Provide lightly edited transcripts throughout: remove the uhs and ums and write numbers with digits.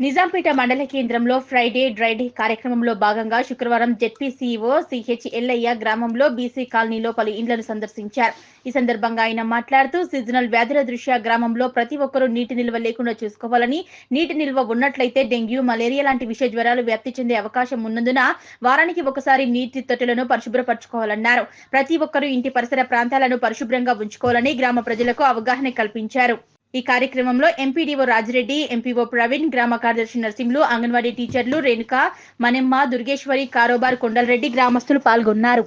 నిజాంపేట మండల కేంద్రంలో Friday dry day కార్యక్రమంలో భాగంగా శుక్రవారం జెడ్పీ సీఈఓ సిహెచ్ ఎల్లయ్య గ్రామంలో బీసీ కాలనీలో పలు ఇండ్లను సందర్శించారు. ఈ సందర్భంగా ఆయన మాట్లాడుతూ సీజనల్ వ్యాధుల దృష్ట్యా గ్రామంలో ప్రతి ఒక్కరూ నీటి నిల్వ లేకుండా చూసుకోవాలని, నీటి నిల్వ ఉన్నట్లయితే డెంగ్యూ, మలేరియా లాంటి విష జ్వరాలు వ్యాప్తి చెందే అవకాశం ఉన్నందున వారానికి ఒకసారి నీటి తొట్టెలను పరిశుభ్రపరచుకోవాలన్నారు. ప్రతి ఒక్కరూ ఇంటి పరిసర ప్రాంతాలను పరిశుభ్రంగా ఉంచుకోవాలని గ్రామ ప్రజలకు అవగాహన కల్పించారు. ఈ కార్యక్రమంలో ఎంపీడీఓ రాజిరెడ్డి, ఎంపీఓ ప్రవీణ్, గ్రామ కార్యదర్శి నరసింహులు, అంగన్వాడీ టీచర్లు రేణుక, మನೆమ్మ, దుర్గేశ్వరి, కారోబార్ కొండలరెడ్డి గ్రామస్తులు పాల్గొన్నారు.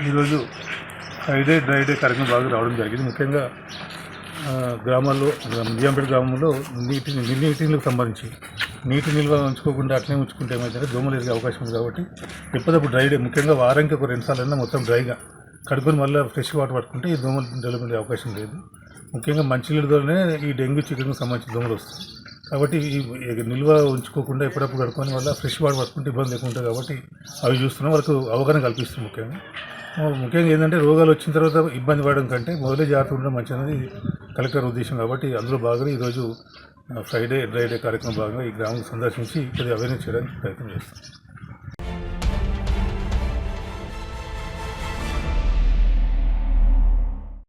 ఈరోజు ఫ్రైడే డ్రైడే కార్యక్రమం బాగా రావడం జరిగింది. ముఖ్యంగా గ్రామాల్లో నిజాంపేట గ్రామంలో నీటికి సంబంధించి నీటి నిల్వ ఉంచుకోకుండా అట్లనే ఉంచుకుంటే ఏమైతే దోమలు ఎరిగే అవకాశం ఉంది. కాబట్టి ఎప్పటికప్పుడు డ్రైడే ముఖ్యంగా వారానికి ఒక 2 సార్లు మొత్తం డ్రైగా కడుక్కొని మళ్ళీ ఫ్రెష్ వాటర్ పట్టుకుంటే ఈ దోమలు డెవలప్ అయ్యే అవకాశం లేదు. ముఖ్యంగా మంచినీళ్ళతోనే ఈ డెంగ్యూ, చికెన్కు సంబంధించిన దోమలు వస్తాయి. కాబట్టి ఈ నిల్వ ఉంచుకోకుండా ఎప్పుడప్పుడు కడుక్కొని వల్ల ఫ్రెష్ వాటర్ పట్టుకుంటే ఇబ్బంది లేకుండా ఉంటుంది. కాబట్టి అవి చూస్తున్నాం, వాళ్ళకు అవగాహన కల్పిస్తుంది. ముఖ్యంగా ఏంటంటే రోగాలు వచ్చిన తర్వాత ఇబ్బంది పడడం కంటే మొదలే జాగ్రత్త ఉండడం మంచిది కలెక్టర్ ఉద్దేశం. కాబట్టి అందులో భాగంగా ఈరోజు ఫ్రైడే డ్రైడే కార్యక్రమం భాగంగా ఈ గ్రామం సందర్శించి కొద్దిగా అవేర్నెస్ చేయడానికి ప్రయత్నం చేస్తాం.